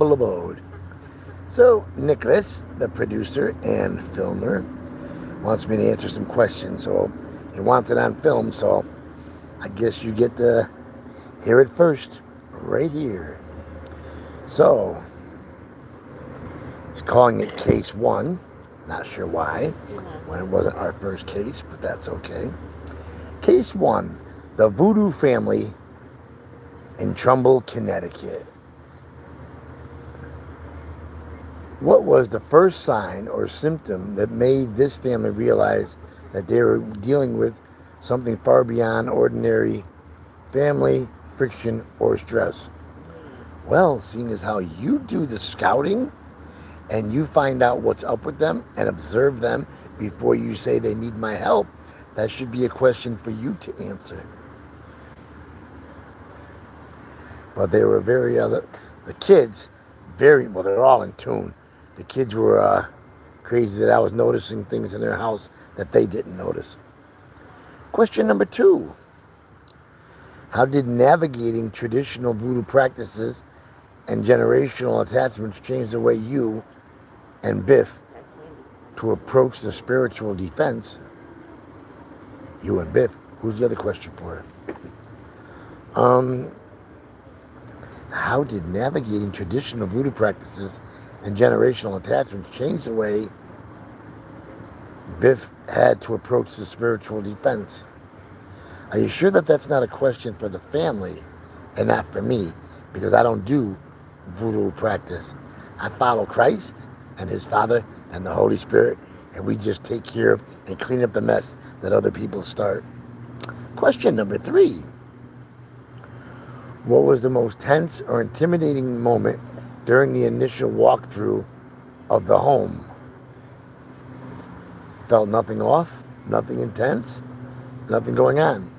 humble abode. So, Nicholas, the producer and filmer, wants me to answer some questions. So, he wants it on film, so I guess you get to hear it first, right here. So, he's calling it Case 1. Not sure why, when it wasn't our first case, but that's okay. Case 1, the Voodoo family in Trumbull, Connecticut. What was the first sign or symptom that made this family realize that they were dealing with something far beyond ordinary family friction or stress? Well, seeing as how you do the scouting and you find out what's up with them and observe them before you say they need my help, that should be a question for you to answer. But they were the kids, well, they're all in tune. The kids were crazy that I was noticing things in their house that they didn't notice. Question number 2. How did navigating traditional voodoo practices and generational attachments change the way you and Biff to approach the spiritual defense? You and Biff. Who's the other question for it? How did navigating traditional voodoo practices and generational attachments change the way Biff had to approach the spiritual defense? Are you sure that that's not a question for the family and not for me? Because I don't do voodoo practice. I follow Christ and his Father and the Holy Spirit, and we just take care of and clean up the mess that other people start. Question number 3. What was the most tense or intimidating moment during the initial walkthrough of the home? Felt nothing off, nothing intense, nothing going on.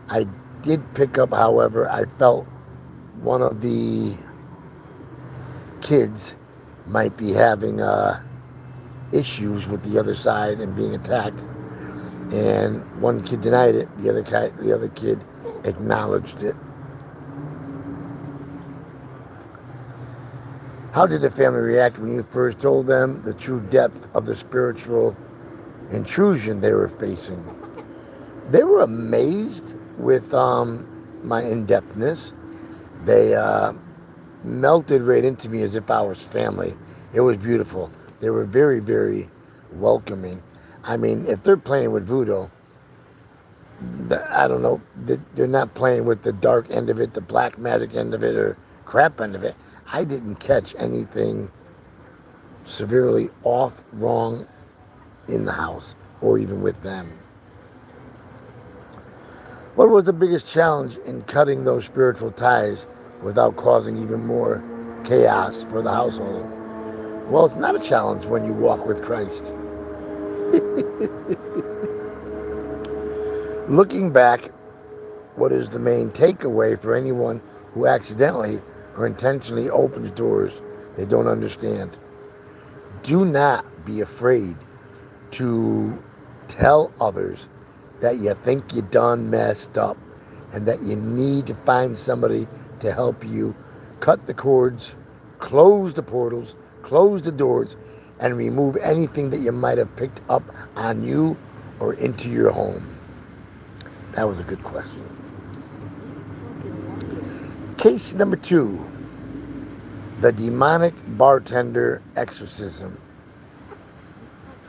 I did pick up, however, I felt one of the kids might be having issues with the other side and being attacked. And one kid denied it, the other kid acknowledged it. How did the family react when you first told them the true depth of the spiritual intrusion they were facing? They were amazed with my in-depthness. They melted right into me as if I was family. It was beautiful. They were very, very welcoming. I mean, if they're playing with voodoo, I don't know, they're not playing with the dark end of it, the black magic end of it, or crap end of it. I didn't catch anything severely off, wrong in the house or even with them. What was the biggest challenge in cutting those spiritual ties without causing even more chaos for the household? Well, it's not a challenge when you walk with Christ. Looking back, what is the main takeaway for anyone who accidentally or intentionally opens doors they don't understand? Do not be afraid to tell others that you think you done messed up and that you need to find somebody to help you cut the cords, close the portals, close the doors, and remove anything that you might have picked up on you or into your home. That was a good question. Case number 2, the demonic bartender exorcism.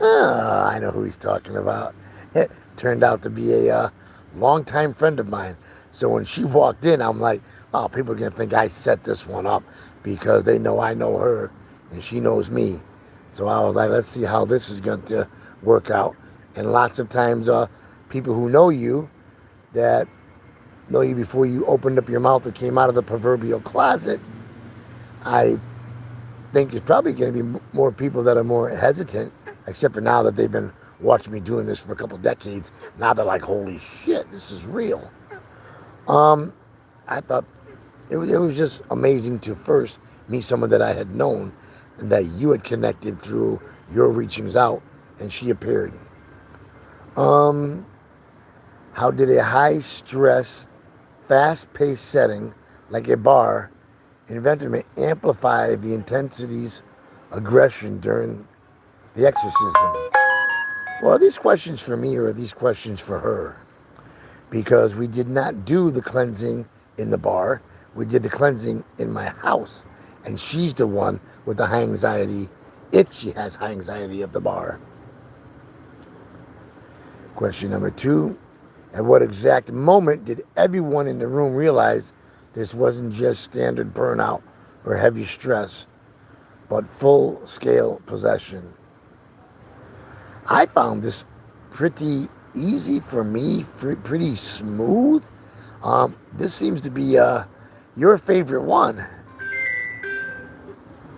I know who he's talking about. It turned out to be a longtime friend of mine. So when she walked in, I'm like, oh, people are going to think I set this one up because they know I know her and she knows me. So I was like, let's see how this is going to work out. And lots of times, people who know you, that know you before you opened up your mouth or came out of the proverbial closet, I think there's probably going to be more people that are more hesitant, except for now that they've been watching me doing this for a couple decades. Now they're like, holy shit, this is real. I thought it was just amazing to first meet someone that I had known and that you had connected through your reachings out, and she appeared. How did a high stress, fast paced setting like a bar invented to amplify the intensity's aggression during the exorcism. Well, are these questions for me or are these questions for her? Because we did not do the cleansing in the bar. We did the cleansing in my house. And she's the one with the high anxiety, if she has high anxiety of the bar. Question number 2. At what exact moment did everyone in the room realize this wasn't just standard burnout or heavy stress, but full-scale possession? I found this pretty easy for me, pretty smooth. This seems to be your favorite one.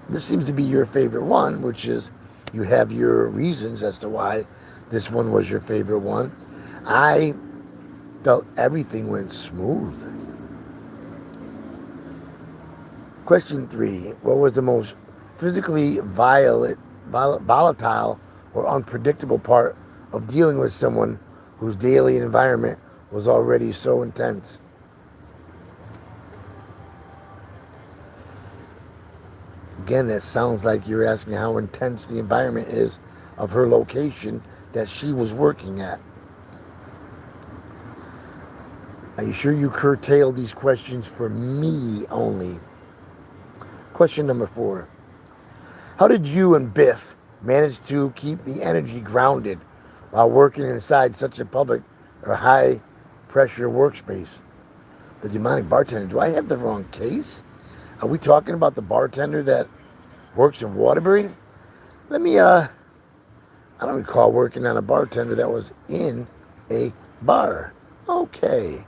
This seems to be your favorite one, which is you have your reasons as to why this one was your favorite one. I felt everything went smooth. Question 3. What was the most physically volatile or unpredictable part of dealing with someone whose daily environment was already so intense? Again, that sounds like you're asking how intense the environment is of her location that she was working at. Are you sure you curtailed these questions for me only? Question number 4. How did you and Biff manage to keep the energy grounded while working inside such a public or high pressure workspace? The demonic bartender. Do I have the wrong case? Are we talking about the bartender that works in Waterbury? I don't recall working on a bartender that was in a bar. Okay.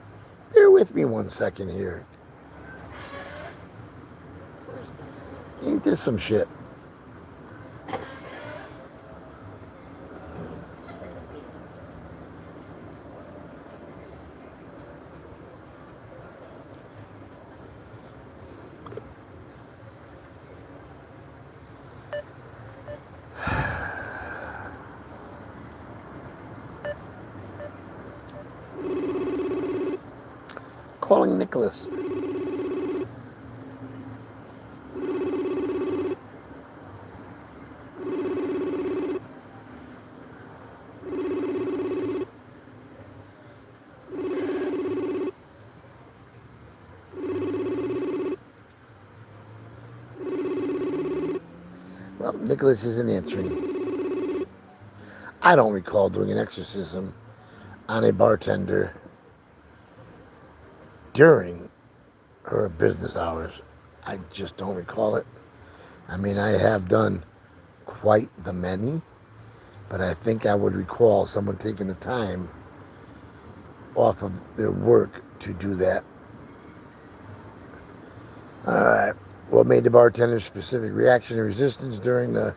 Bear with me one second here. Ain't this some shit? Calling Nicholas. Well, Nicholas isn't answering. I don't recall doing an exorcism on a bartender during her business hours. I just don't recall it. I mean, I have done quite the many, but I think I would recall someone taking the time off of their work to do that. All right. What made the bartender's specific reaction and resistance during the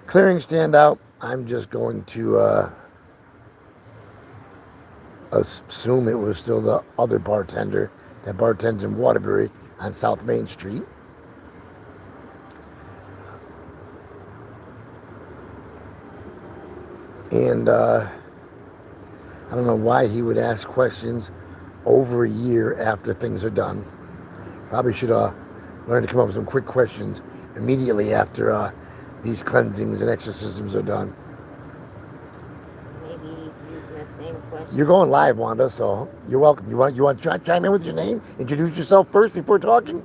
clearing stand out? I'm just going to assume it was still the other bartender that bartends in Waterbury on South Main Street. And I don't know why he would ask questions over a year after things are done. Probably should learn to come up with some quick questions immediately after these cleansings and exorcisms are done. Maybe he's using the same question. You're going live, Wanda, so you're welcome. You want to chime in with your name? Introduce yourself first before talking?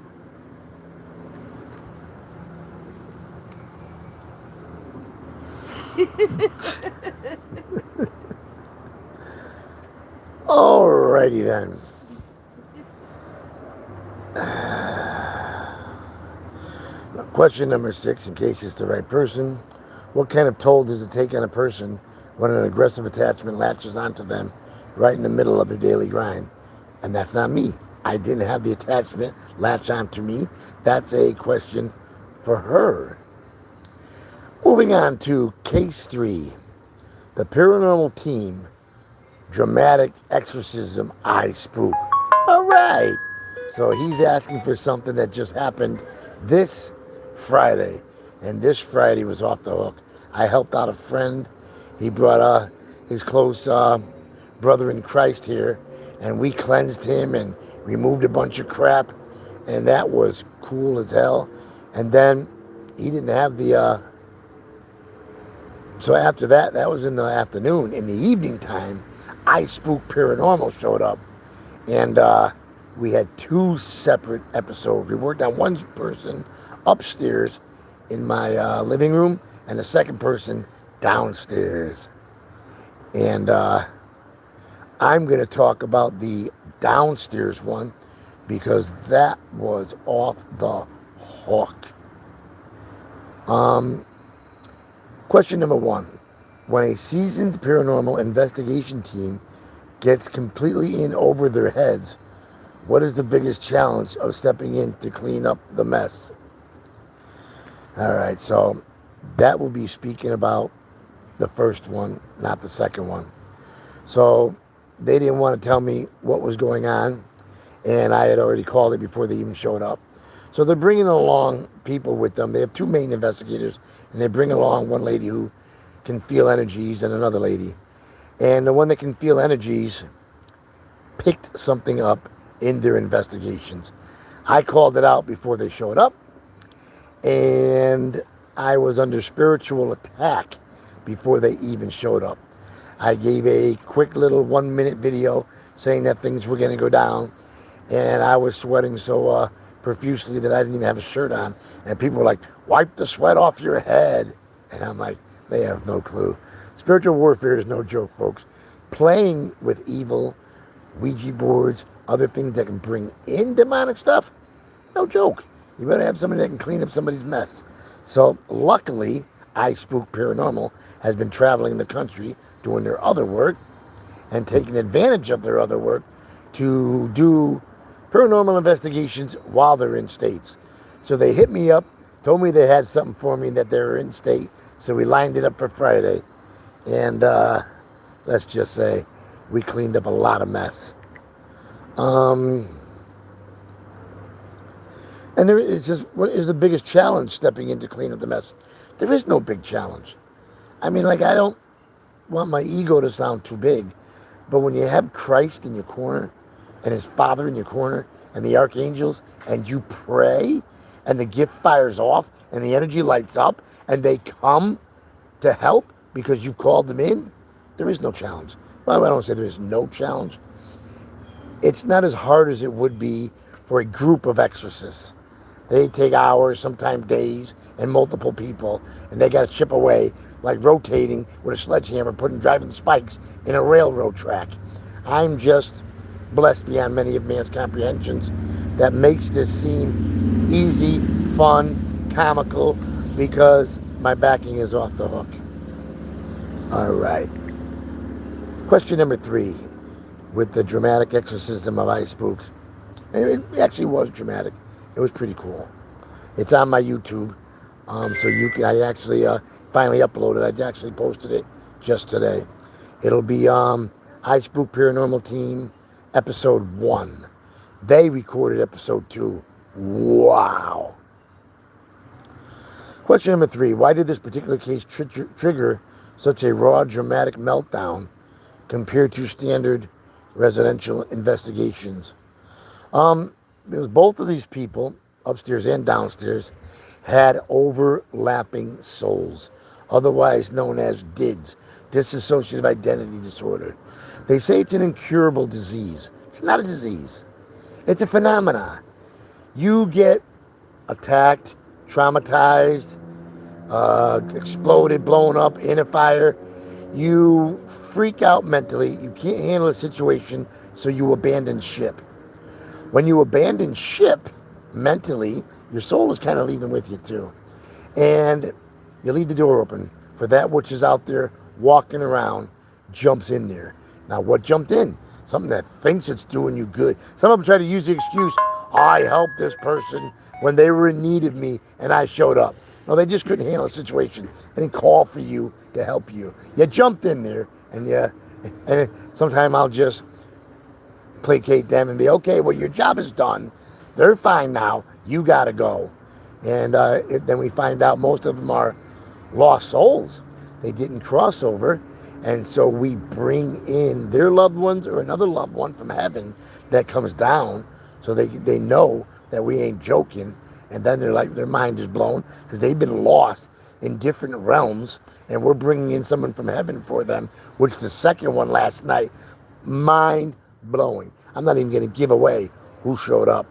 Alrighty then. Question number 6, in case it's the right person. What kind of toll does it take on a person when an aggressive attachment latches onto them right in the middle of their daily grind? And that's not me. I didn't have the attachment latch onto me. That's a question for her. Moving on to case 3. The paranormal team, dramatic exorcism, I spook. All right. So he's asking for something that just happened this Friday. And this Friday was off the hook. I helped out a friend. He brought his close brother in Christ here. And we cleansed him and removed a bunch of crap. And that was cool as hell. And then he didn't have the, so after that, that was in the afternoon. In the evening time, I Spook Paranormal showed up. And we had 2 separate episodes. We worked on one person upstairs in my living room and the second person downstairs. And I'm going to talk about the downstairs one because that was off the hook. Question number 1. When a seasoned paranormal investigation team gets completely in over their heads, what is the biggest challenge of stepping in to clean up the mess? All right, so that will be speaking about the first one, not the second one. So they didn't want to tell me what was going on, and I had already called it before they even showed up. So they're bringing along people with them. They have 2 main investigators, and they bring along one lady who can feel energies and another lady. And the one that can feel energies picked something up in their investigations. I called it out before they showed up, and I was under spiritual attack before they even showed up. I gave a quick little 1-minute video saying that things were going to go down, and I was sweating so profusely that I didn't even have a shirt on, and people were like, wipe the sweat off your head. And I'm like, they have no clue. Spiritual warfare is no joke, folks. Playing with evil, Ouija boards, other things that can bring in demonic stuff, no joke. You better have somebody that can clean up somebody's mess. So luckily, I Spook Paranormal has been traveling the country doing their other work and taking advantage of their other work to do paranormal investigations while they're in states. So they hit me up, told me they had something for me, that they were in state. So we lined it up for Friday. And let's just say we cleaned up a lot of mess. And it's just, what is the biggest challenge stepping in to clean up the mess? There is no big challenge. I mean, like, I don't want my ego to sound too big, but when you have Christ in your corner and his Father in your corner and the archangels, and you pray and the gift fires off and the energy lights up and they come to help because you've called them in, there is no challenge. Well, I don't say there is no challenge. It's not as hard as it would be for a group of exorcists. They take hours, sometimes days, and multiple people, and they got to chip away, like rotating with a sledgehammer, driving spikes in a railroad track. I'm just blessed beyond many of man's comprehensions that makes this seem easy, fun, comical, because my backing is off the hook. All right. Question number 3, with the dramatic exorcism of I Spook. And it actually was dramatic. It was pretty cool. It's on my YouTube, so you can. I actually finally uploaded. I actually posted it just today. It'll be I Spook Paranormal Team episode 1. They recorded episode 2. Wow. Question number 3: why did this particular case trigger such a raw, dramatic meltdown compared to standard residential investigations? Because both of these people, upstairs and downstairs, had overlapping souls, otherwise known as DIDs, dissociative identity disorder. They say it's an incurable disease. It's not a disease. It's a phenomenon. You get attacked, traumatized, exploded, blown up in a fire. You freak out mentally. You can't handle a situation, so you abandon ship. When you abandon ship mentally, your soul is kind of leaving with you too. And you leave the door open for that which is out there walking around, jumps in there. Now, what jumped in? Something that thinks it's doing you good. Some of them try to use the excuse, I helped this person when they were in need of me and I showed up. No, they just couldn't handle the situation. They didn't call for you to help you. You jumped in there, and sometimes I'll just placate them and be, okay, well, your job is done. They're fine now. You got to go. And then we find out most of them are lost souls. They didn't cross over. And so we bring in their loved ones or another loved one from heaven that comes down so they know that we ain't joking. And then they're like, their mind is blown because they've been lost in different realms, and we're bringing in someone from heaven for them, which the second one last night, mind blowing. I'm not even going to give away who showed up.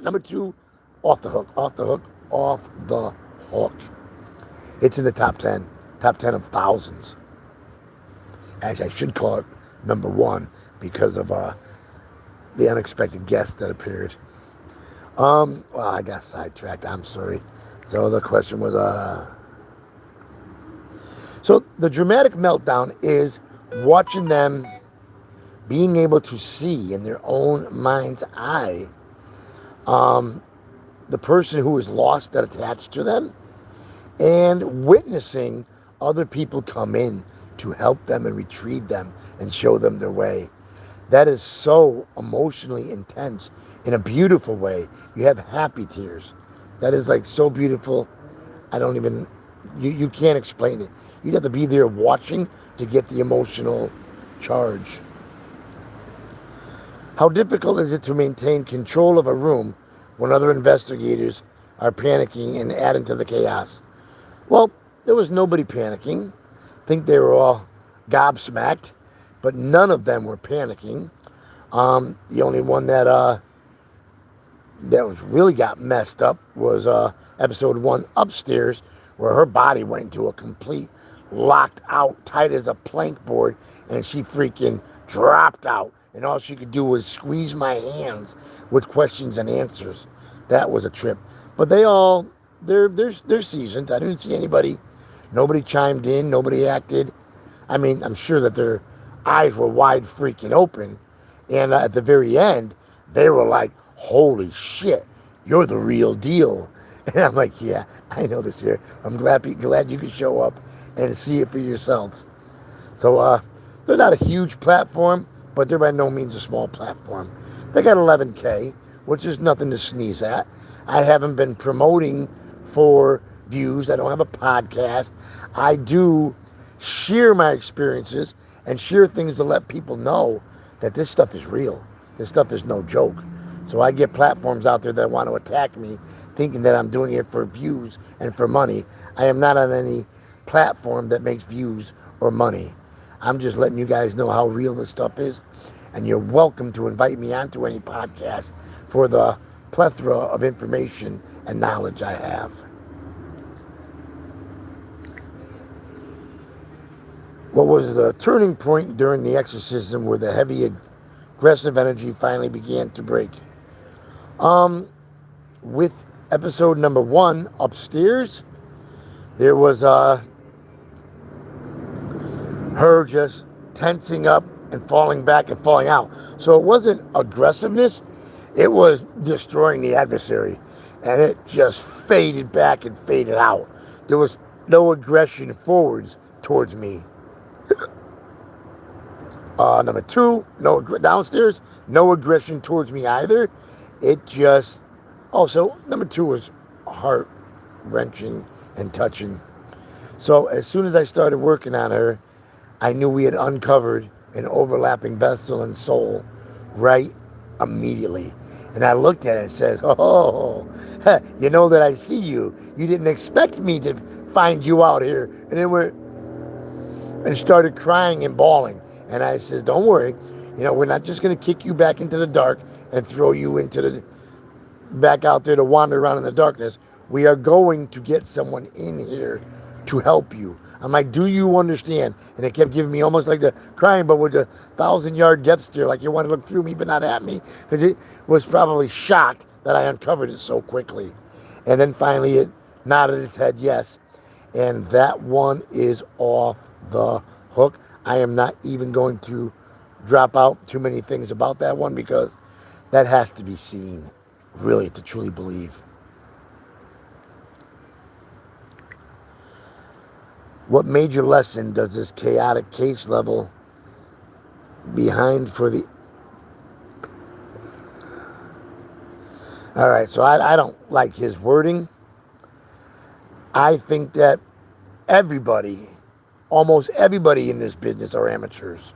Number 2, off the hook, off the hook, off the hook. It's in the top 10 of thousands. Actually, I should call it number 1 because of the unexpected guest that appeared. Well, I got sidetracked. I'm sorry. So the question was, so the dramatic meltdown is watching them being able to see in their own mind's eye the person who is lost that attached to them, and witnessing other people come in to help them and retrieve them and show them their way. That is so emotionally intense in a beautiful way. You have happy tears. That is like so beautiful. I don't even, you can't explain it. You have to be there watching to get the emotional charge. How difficult is it to maintain control of a room when other investigators are panicking and adding to the chaos? Well, there was nobody panicking. I think they were all gobsmacked, but none of them were panicking. The only one that was really got messed up was episode 1 upstairs, where her body went into a complete locked out, tight as a plank board, and she freaking dropped out, and all she could do was squeeze my hands with questions and answers. That was a trip. But they're seasoned. I didn't see nobody chimed in, nobody acted. I mean, I'm sure that their eyes were wide freaking open, and at the very end they were like, holy shit, you're the real deal. And I'm like, yeah, I know this here. I'm glad you could show up and see it for yourselves. So they're not a huge platform, but they're by no means a small platform. They got 11K, which is nothing to sneeze at. I haven't been promoting for views. I don't have a podcast. I do share my experiences and share things to let people know that this stuff is real. This stuff is no joke. So I get platforms out there that want to attack me, thinking that I'm doing it for views and for money. I am not on any platform that makes views or money. I'm just letting you guys know how real this stuff is, and you're welcome to invite me onto any podcast for the plethora of information and knowledge I have. What was the turning point during the exorcism where the heavy aggressive energy finally began to break? With episode number 1 upstairs, there was her just tensing up and falling back and falling out. So it wasn't aggressiveness, it was destroying the adversary, and it just faded back and faded out. There was no aggression forwards towards me. Number 2, downstairs, no aggression towards me either. It just, so number 2 was heart-wrenching and touching. So as soon as I started working on her, I knew we had uncovered an overlapping vessel and soul right immediately. And I looked at it and says, you know that I see you. You didn't expect me to find you out here. And started crying and bawling. And I says, don't worry, we're not just going to kick you back into the dark and throw you back out there to wander around in the darkness. We are going to get someone in here to help you. I'm like, do you understand? And it kept giving me almost like the crying, but with a 1,000-yard death stare, like you want to look through me but not at me, because it was probably shocked that I uncovered it so quickly. And then finally it nodded its head yes. And that one is off the hook. I am not even going to drop out too many things about that one, because that has to be seen, really, to truly believe. What major lesson does this chaotic case level behind for the... All right, so I don't like his wording. I think that almost everybody in this business are amateurs.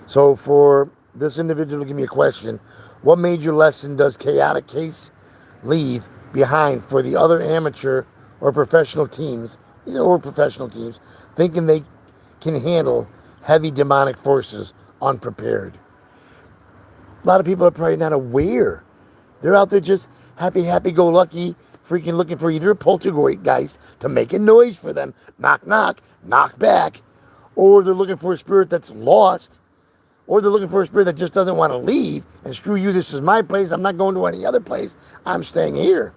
So for this individual give me a question. What major lesson does chaotic case leave behind for the other amateur or professional teams, thinking they can handle heavy demonic forces unprepared? A lot of people are probably not aware. They're out there just happy-go-lucky, freaking looking for either a poltergeist to make a noise for them, knock, knock back, or they're looking for a spirit that's lost, or they're looking for a spirit that just doesn't want to leave, and screw you, this is my place, I'm not going to any other place, I'm staying here.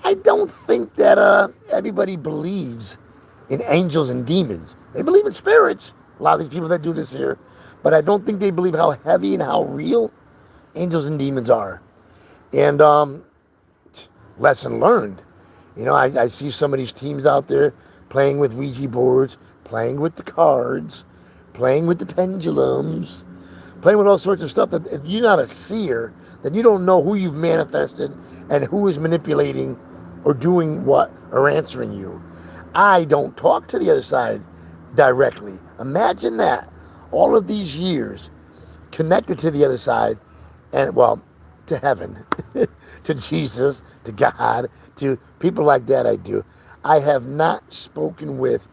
I don't think that everybody believes in angels and demons. They believe in spirits, a lot of these people that do this here, but I don't think they believe how heavy and how real angels and demons are. And lesson learned. I see some of these teams out there playing with Ouija boards, playing with the cards, playing with the pendulums, playing with all sorts of stuff that if you're not a seer, then you don't know who you've manifested and who is manipulating or doing what or answering you. I don't talk to the other side directly. Imagine that. All of these years connected to the other side and, well, to heaven, to Jesus, to God, to people like that I do. I have not spoken with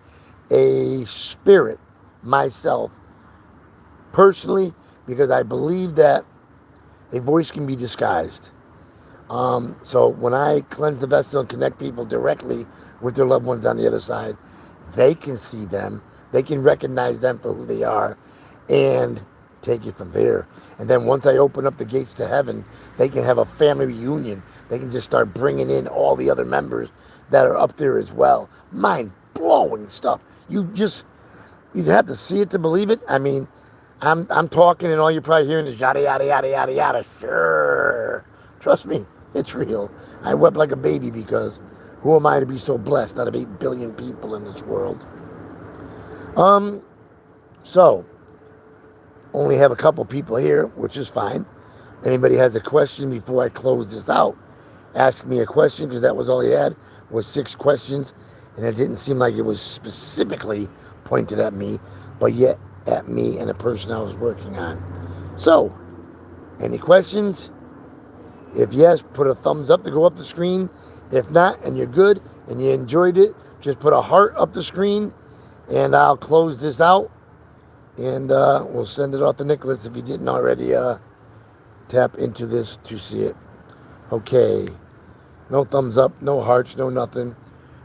a spirit myself personally because I believe that a voice can be disguised. So when I cleanse the vessel and connect people directly with their loved ones on the other side, they can see them, they can recognize them for who they are, and take it from there. And then once I open up the gates to heaven, they can have a family reunion. They can just start bringing in all the other members that are up there as well. Mind-blowing stuff. You have to see it to believe it. I mean, I'm talking and all you're probably hearing is yada, yada, yada, yada, yada. Sure. Trust me, it's real. I wept like a baby because who am I to be so blessed out of 8 billion people in this world? So, only have a couple people here, which is fine. Anybody has a question before I close this out, ask me a question, because that was all he had, was 6 questions, and it didn't seem like it was specifically pointed at me, but yet at me and a person I was working on. So, any questions? If yes, put a thumbs up to go up the screen. If not, and you're good, and you enjoyed it, just put a heart up the screen, and I'll close this out. And we'll send it off to Nicholas if he didn't already tap into this to see it. Okay. No thumbs up, no hearts, no nothing.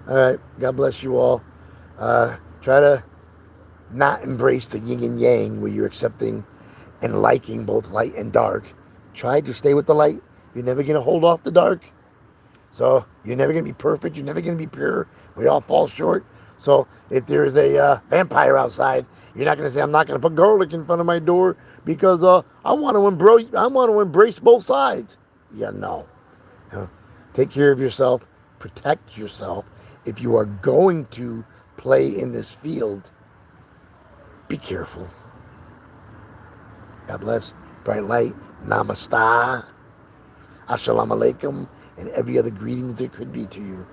All right. God bless you all. Try to not embrace the yin and yang where you're accepting and liking both light and dark. Try to stay with the light. You're never going to hold off the dark. So you're never going to be perfect. You're never going to be pure. We all fall short. So if there's a vampire outside, you're not going to say, I'm not going to put garlic in front of my door because I want to embrace both sides. Yeah, no. Take care of yourself. Protect yourself. If you are going to play in this field, be careful. God bless. Bright light. Namaste. Assalamu alaikum. And every other greeting that there could be to you.